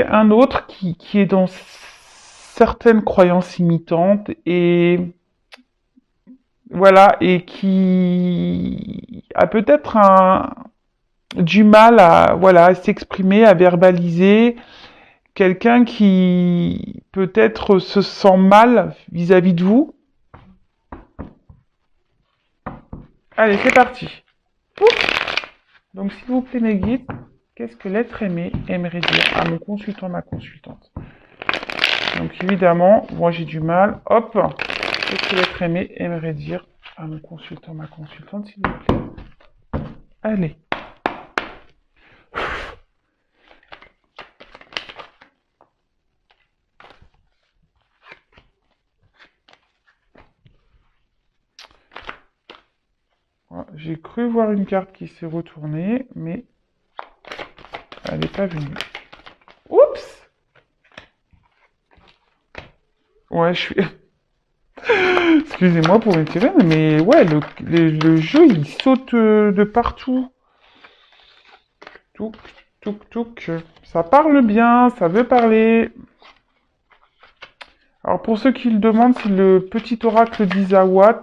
un autre qui est dans certaines croyances limitantes et voilà, et qui a peut-être du mal à, voilà, à s'exprimer, à verbaliser. Quelqu'un qui peut-être se sent mal vis-à-vis de vous. Allez, c'est parti. Ouf. Donc, s'il vous plaît, mes guides, qu'est-ce que l'être aimé aimerait dire à mon consultant, ma consultante? Donc, évidemment, moi j'ai du mal. Hop. Qu'est-ce que l'être aimé aimerait dire à mon consultant, ma consultante, s'il vous plaît? Allez. Voilà. J'ai cru voir une carte qui s'est retournée, mais elle n'est pas venue. Oups! Ouais, je suis... Excusez-moi pour une sirène, mais ouais, le jeu, il saute de partout. Touk, touk, touk. Ça parle bien, ça veut parler. Alors, pour ceux qui le demandent, c'est le petit oracle d'Isawat.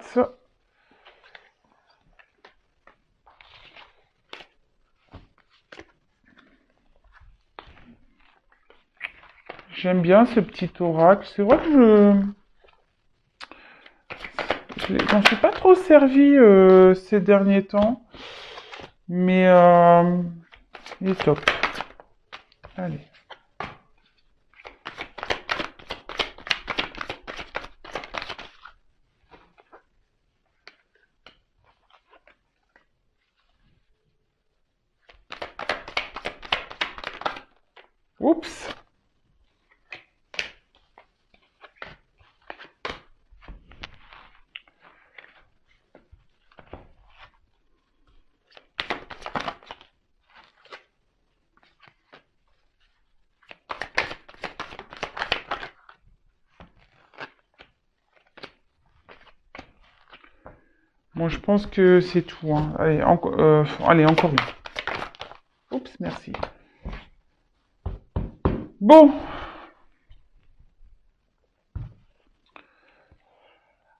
J'aime bien ce petit oracle. C'est vrai que j'en suis pas trop servi ces derniers temps. Mais il est top. Allez. Oups. Bon, je pense que c'est tout. Hein. Allez, allez, encore une. Oups, merci. Bon.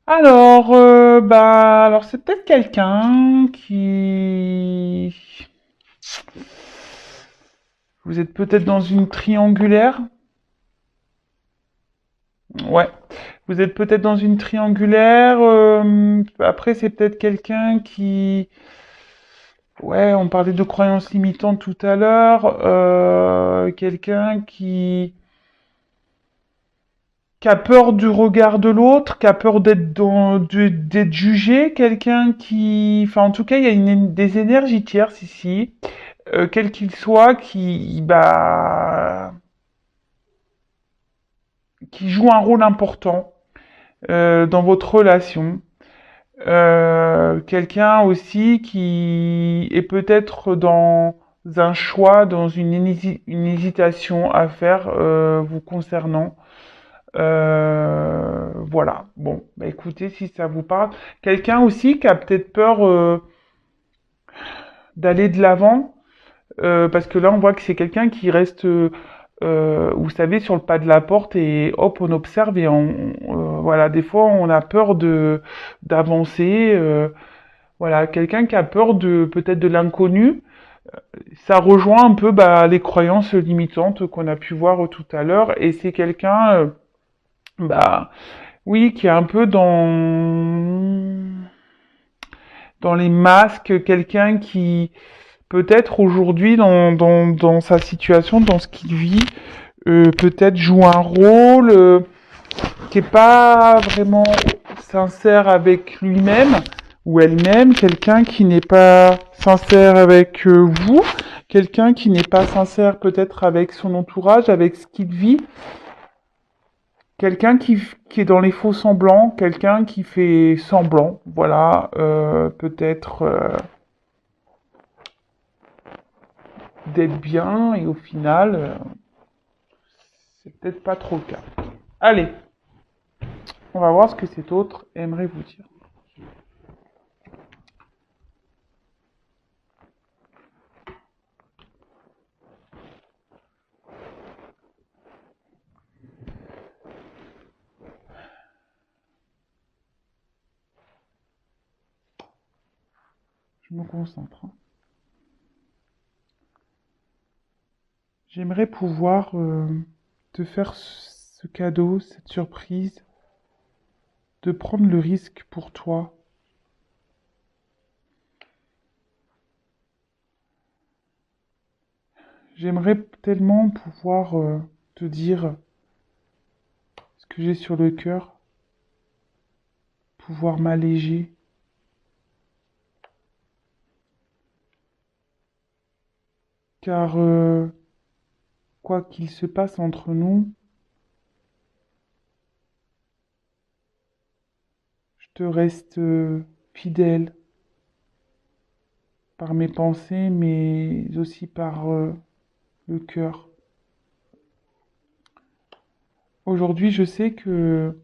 Alors c'est peut-être quelqu'un qui... Vous êtes peut-être dans une triangulaire. Ouais. Vous êtes peut-être dans une triangulaire. Après, c'est peut-être quelqu'un qui... Ouais, on parlait de croyances limitantes tout à l'heure. Quelqu'un qui a peur du regard de l'autre, qui a peur d'être jugé, quelqu'un qui, enfin en tout cas il y a des énergies tierces ici, quel qu'il soit, qui joue un rôle important dans votre relation. Quelqu'un aussi qui est peut-être dans un choix, dans une hésitation à faire vous concernant. Voilà. Bon, bah écoutez, si ça vous parle. Quelqu'un aussi qui a peut-être peur d'aller de l'avant, parce que là, on voit que c'est quelqu'un qui reste, vous savez, sur le pas de la porte et hop, on observe et voilà, des fois, on a peur d'avancer. Voilà, quelqu'un qui a peur de peut-être de l'inconnu. Ça rejoint un peu bah, les croyances limitantes qu'on a pu voir tout à l'heure, et c'est quelqu'un, bah oui, qui est un peu dans les masques, quelqu'un qui peut-être aujourd'hui dans sa situation, dans ce qu'il vit, peut-être joue un rôle qui est pas vraiment sincère avec lui-même ou elle-même, quelqu'un qui n'est pas sincère avec vous, quelqu'un qui n'est pas sincère peut-être avec son entourage, avec ce qu'il vit. Quelqu'un qui est dans les faux semblants, quelqu'un qui fait semblant, voilà, peut-être d'être bien et au final, c'est peut-être pas trop le cas. Allez, on va voir ce que cet autre aimerait vous dire. Je me concentre, hein. J'aimerais pouvoir te faire ce cadeau, cette surprise, de prendre le risque pour toi. J'aimerais tellement pouvoir te dire ce que j'ai sur le cœur, pouvoir m'alléger, car quoi qu'il se passe entre nous, je te reste fidèle par mes pensées, mais aussi par le cœur. Aujourd'hui, je sais que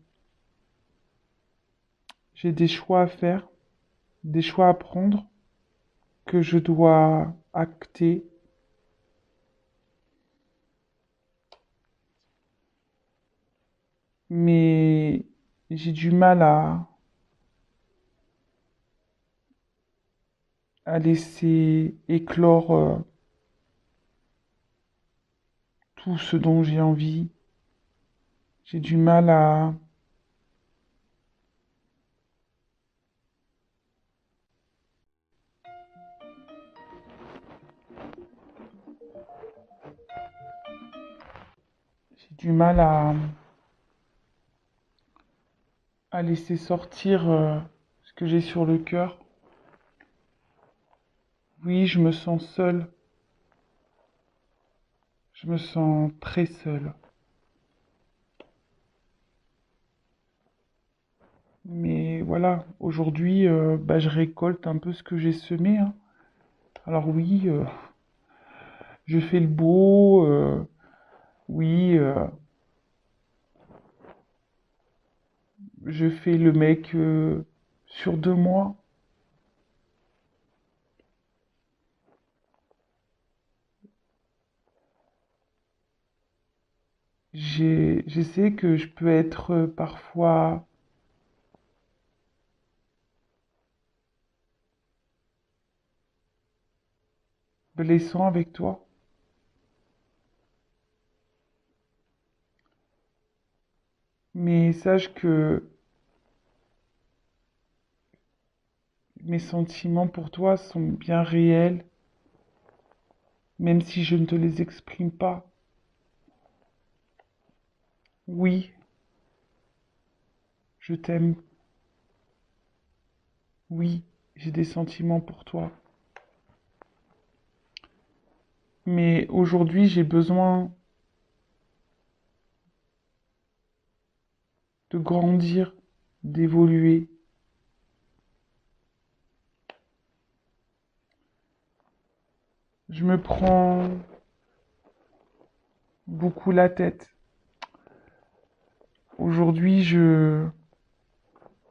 j'ai des choix à faire, des choix à prendre, que je dois acter, mais j'ai du mal à laisser éclore tout ce dont j'ai envie. J'ai du mal j'ai du mal à laisser sortir ce que j'ai sur le cœur. Oui, je me sens seule. Je me sens très seule. Mais voilà, aujourd'hui, bah, je récolte un peu ce que j'ai semé, hein. Alors oui, je fais le beau, oui, je fais le mec sûr de moi. Je sais que je peux être parfois blessant avec toi, mais sache que mes sentiments pour toi sont bien réels, même si je ne te les exprime pas. Oui, je t'aime. Oui, j'ai des sentiments pour toi. Mais aujourd'hui, j'ai besoin de grandir, d'évoluer. Je me prends beaucoup la tête. Aujourd'hui, je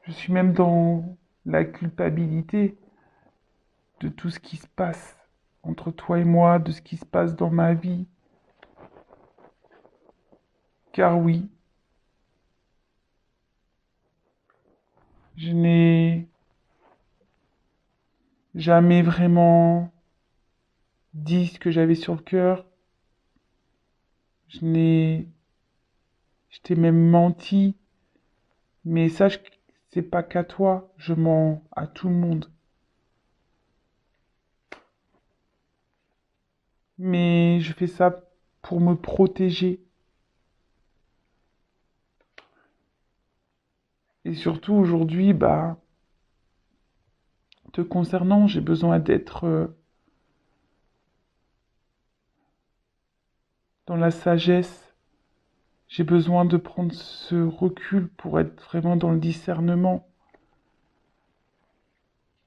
suis même dans la culpabilité de tout ce qui se passe entre toi et moi, de ce qui se passe dans ma vie. Car oui, je n'ai jamais vraiment dit ce que j'avais sur le cœur. Je n'ai, je t'ai même menti. Mais sache que c'est pas qu'à toi, je mens à tout le monde. Mais je fais ça pour me protéger. Et surtout aujourd'hui, bah, te concernant, j'ai besoin d'être dans la sagesse. J'ai besoin de prendre ce recul pour être vraiment dans le discernement.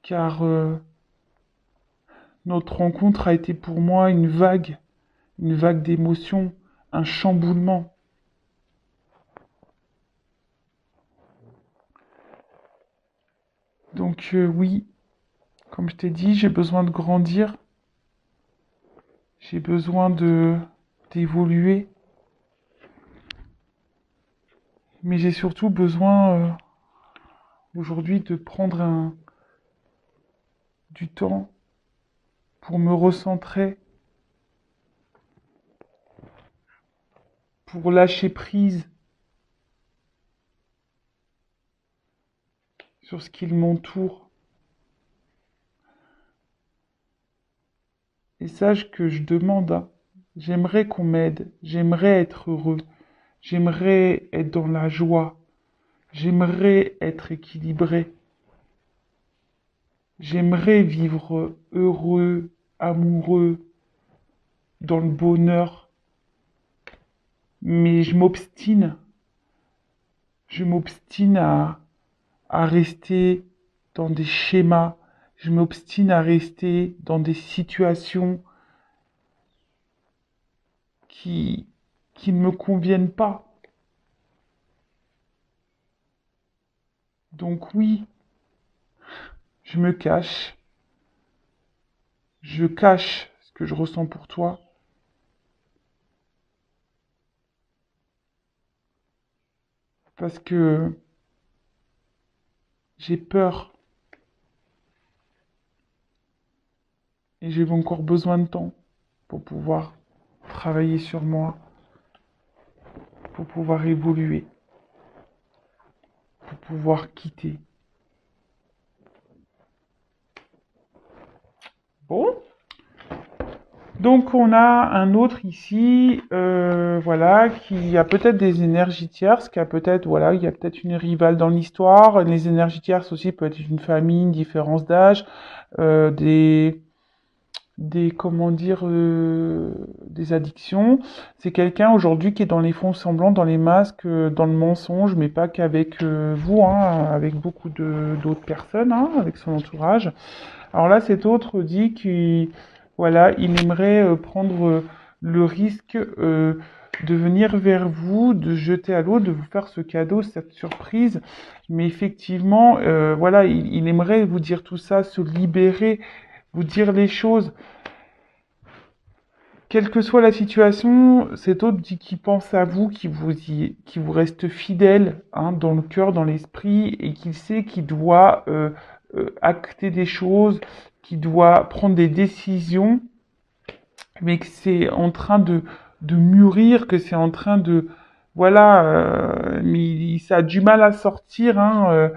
Car notre rencontre a été pour moi une vague d'émotions, un chamboulement. Donc oui, comme je t'ai dit, j'ai besoin de grandir, j'ai besoin de d'évoluer, mais j'ai surtout besoin aujourd'hui de prendre du temps pour me recentrer, pour lâcher prise sur ce qui m'entoure. Et sache que je demande, hein, j'aimerais qu'on m'aide, j'aimerais être heureux, j'aimerais être dans la joie, j'aimerais être équilibré, j'aimerais vivre heureux, amoureux, dans le bonheur, mais je m'obstine à rester dans des schémas, je m'obstine à rester dans des situations qui, qui ne me conviennent pas. Donc oui, je cache ce que je ressens pour toi, parce que j'ai peur et j'ai encore besoin de temps pour pouvoir travailler sur moi, pour pouvoir évoluer, pour pouvoir quitter. Bon, donc on a un autre ici, voilà, qui a peut-être des énergies tierces, qui a peut-être, voilà, il y a peut-être une rivale dans l'histoire. Les énergies tierces aussi peut être une famille, une différence d'âge, euh, des, comment dire, des addictions. C'est quelqu'un aujourd'hui qui est dans les fonds semblants, dans les masques, dans le mensonge, mais pas qu'avec vous, hein, avec beaucoup d'autres personnes, hein, avec son entourage. Alors là, cet autre dit qu'il voilà, il aimerait prendre le risque de venir vers vous, de jeter à l'eau, de vous faire ce cadeau, cette surprise. Mais effectivement, voilà, il aimerait vous dire tout ça, se libérer, vous dire les choses. Quelle que soit la situation, cet autre dit qu'il pense à vous, qui vous reste fidèle, hein, dans le cœur, dans l'esprit, et qu'il sait qu'il doit acter des choses, qu'il doit prendre des décisions, mais que c'est en train de mûrir, que c'est en train de... Voilà, mais ça a du mal à sortir, hein,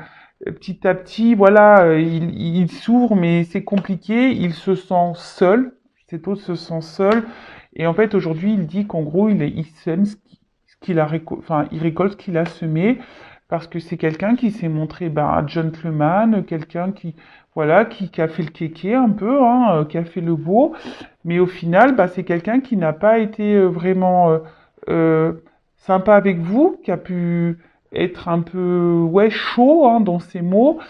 petit à petit, voilà, il s'ouvre, mais c'est compliqué, il se sent seul, cet autre se sent seul, et en fait, aujourd'hui, il dit qu'en gros, il sème ce qu'il a enfin, il récolte ce qu'il a semé, parce que c'est quelqu'un qui s'est montré, ben, un gentleman, quelqu'un qui, voilà, qui a fait le kéké un peu, hein, qui a fait le beau, mais au final, bah, c'est quelqu'un qui n'a pas été vraiment euh, sympa avec vous, qui a pu être un peu ouais chaud, hein, dans ses mots,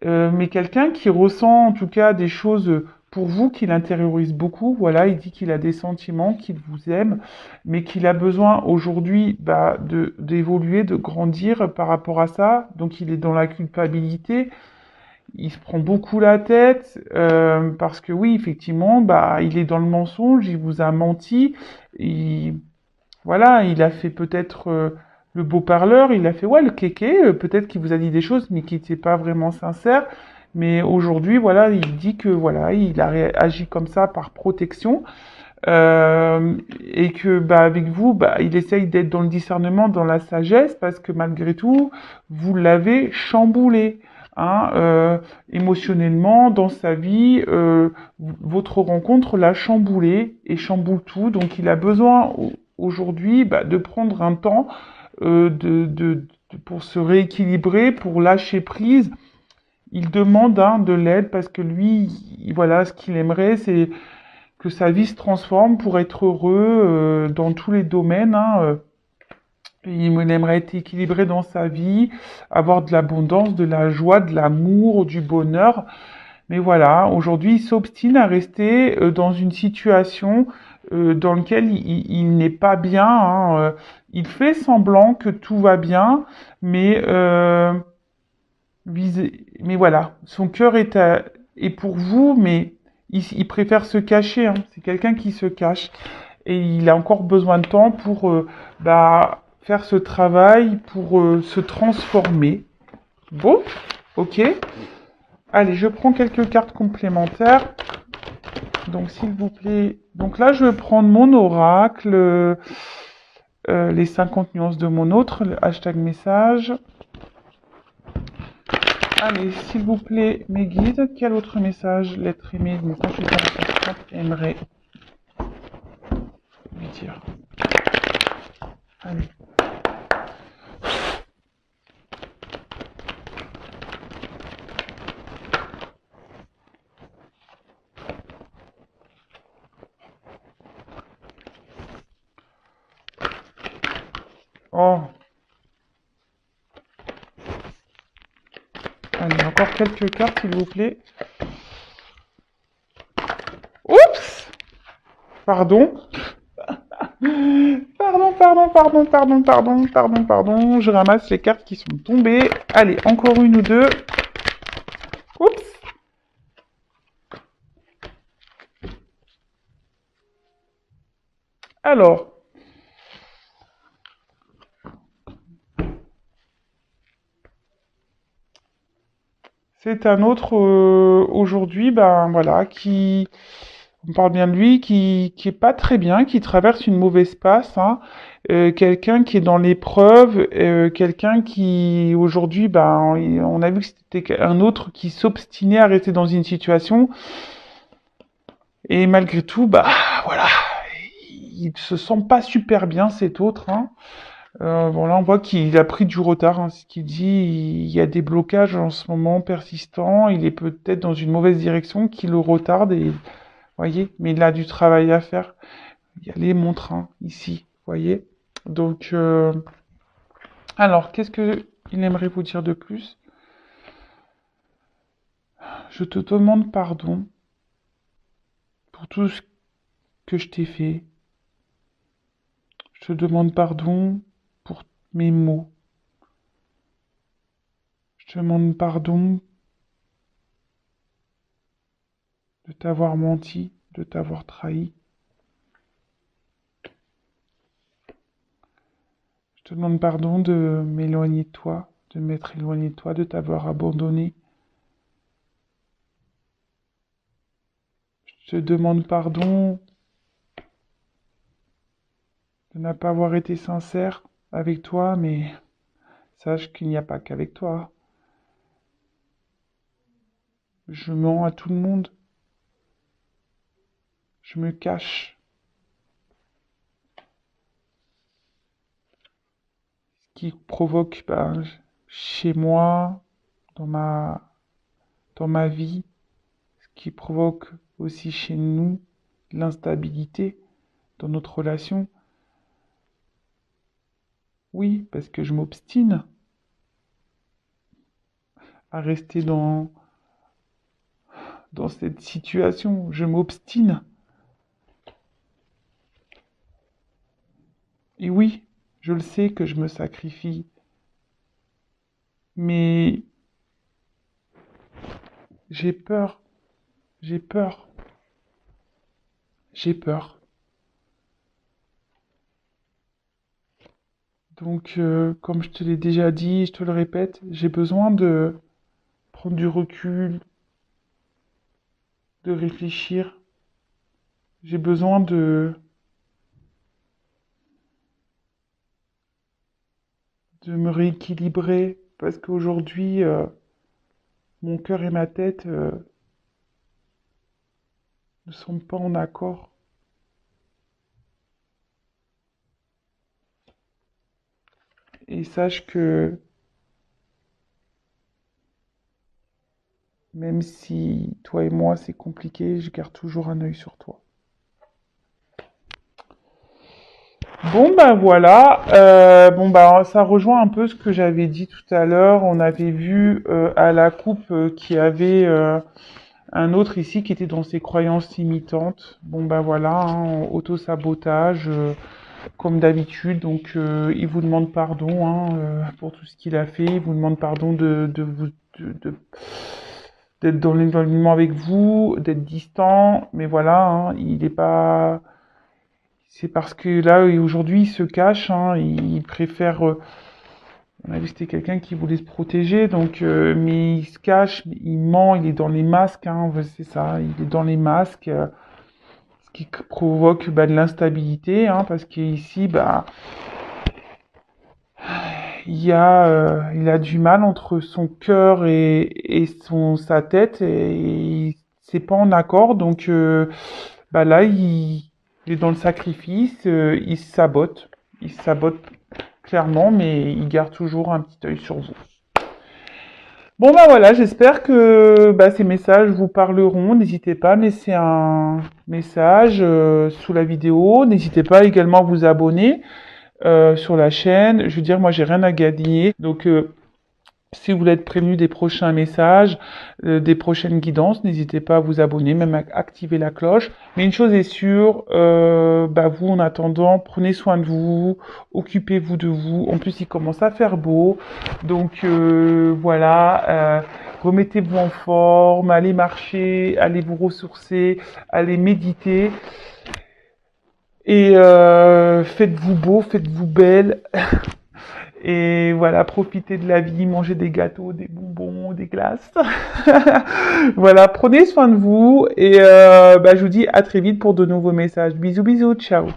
mais quelqu'un qui ressent en tout cas des choses pour vous, qui l'intériorise beaucoup. Voilà, il dit qu'il a des sentiments, qu'il vous aime, mais qu'il a besoin aujourd'hui, bah, d'évoluer, de grandir par rapport à ça. Donc il est dans la culpabilité. Il se prend beaucoup la tête parce que oui, effectivement, bah, il est dans le mensonge, il vous a menti, il, voilà, il a fait peut-être le beau parleur, il a fait ouais le kéké, peut-être qu'il vous a dit des choses mais qui n'étaient pas vraiment sincères. Mais aujourd'hui, voilà, il dit que voilà, il a agi comme ça par protection et que bah avec vous, bah il essaye d'être dans le discernement, dans la sagesse, parce que malgré tout, vous l'avez chamboulé. Hein, émotionnellement dans sa vie, votre rencontre l'a chamboulé et chamboule tout, donc il a besoin aujourd'hui bah, de prendre un temps pour se rééquilibrer, pour lâcher prise. Il demande hein, de l'aide parce que lui, voilà, ce qu'il aimerait, c'est que sa vie se transforme pour être heureux dans tous les domaines. Hein, il aimerait être équilibré dans sa vie, avoir de l'abondance, de la joie, de l'amour, du bonheur. Mais voilà, aujourd'hui, il s'obstine à rester dans une situation dans laquelle il n'est pas bien. Hein, il fait semblant que tout va bien, mais, mais voilà, son cœur est pour vous, mais il préfère se cacher. Hein. C'est quelqu'un qui se cache. Et il a encore besoin de temps pour bah, faire ce travail, pour se transformer. Bon, ok. Allez, je prends quelques cartes complémentaires. Donc, s'il vous plaît. Donc là, je vais prendre mon oracle, les 50 nuances de mon autre, le hashtag message. Allez, s'il vous plaît, mes guides, quel autre message l'être aimé de mon consultant assistante aimerait lui dire? Allez. Oh. Allez, encore quelques cartes, s'il vous plaît. Oups! Pardon. Pardon. Je ramasse les cartes qui sont tombées. Allez, encore une ou deux. Oups. Alors. C'est un autre aujourd'hui, ben voilà, on parle bien de lui, qui est pas très bien, qui traverse une mauvaise passe, hein. Quelqu'un qui est dans l'épreuve, quelqu'un qui aujourd'hui, ben on a vu que c'était un autre qui s'obstinait à rester dans une situation et malgré tout, bah voilà, il se sent pas super bien cet autre, hein. Bon, là, on voit qu'il a pris du retard, hein, ce qu'il dit. Il y a des blocages en ce moment persistants. Il est peut-être dans une mauvaise direction qui le retarde. Et, voyez, mais il a du travail à faire. Il y a les montres, hein, ici, voyez. Donc, alors, qu'est-ce que il aimerait vous dire de plus? Je te demande pardon pour tout ce que je t'ai fait. Je te demande pardon pour mes mots. Je te demande pardon de t'avoir menti, de t'avoir trahi. Je te demande pardon de m'éloigner de toi, de m'être éloigné de toi, de t'avoir abandonné. Je te demande pardon de ne pas avoir été sincère avec toi, mais sache qu'il n'y a pas qu'avec toi. Je mens à tout le monde. Je me cache. Ce qui provoque chez moi, dans dans ma vie, ce qui provoque aussi chez nous l'instabilité dans notre relation. Oui, parce que je m'obstine à rester dans cette situation. Je m'obstine. Et oui, je le sais que je me sacrifie, mais j'ai peur, j'ai peur, j'ai peur. Donc, comme je te l'ai déjà dit, je te le répète, j'ai besoin de prendre du recul, de réfléchir. J'ai besoin de me rééquilibrer parce qu'aujourd'hui, mon cœur et ma tête ne sont pas en accord. Et sache que même si toi et moi c'est compliqué, je garde toujours un œil sur toi. Bon ben voilà, bon ben ça rejoint un peu ce que j'avais dit tout à l'heure. On avait vu à la coupe qu'il y avait un autre ici qui était dans ses croyances limitantes. Bon ben voilà, hein, auto-sabotage comme d'habitude. Donc il vous demande pardon hein, pour tout ce qu'il a fait. Il vous demande pardon d'être dans l'éloignement avec vous, d'être distant. Mais voilà, hein, il est pas. C'est parce que là aujourd'hui il se cache. Hein, il préfère On a vu que c'était quelqu'un qui voulait se protéger, donc mais il se cache, il ment, il est dans les masques, hein, c'est ça, il est dans les masques, ce qui provoque bah, de l'instabilité, hein, parce qu'ici, bah, il a du mal entre son cœur et sa tête, et c'est pas en accord, donc bah là, il est dans le sacrifice, il se sabote clairement, mais il garde toujours un petit œil sur vous. Bon bah voilà, j'espère que bah, ces messages vous parleront. N'hésitez pas à me laisser un message sous la vidéo. N'hésitez pas également à vous abonner sur la chaîne. Je veux dire, moi j'ai rien à gagner. Donc si vous voulez être prévenu des prochains messages, des prochaines guidances, n'hésitez pas à vous abonner, même à activer la cloche. Mais une chose est sûre, bah vous en attendant, prenez soin de vous, occupez-vous de vous. En plus, il commence à faire beau, donc voilà. Remettez-vous en forme, allez marcher, allez vous ressourcer, allez méditer. Et faites-vous beau, faites-vous belle. Et voilà, profitez de la vie, mangez des gâteaux, des bonbons, des glaces. Voilà, prenez soin de vous et bah, je vous dis à très vite pour de nouveaux messages. Bisous, bisous, ciao.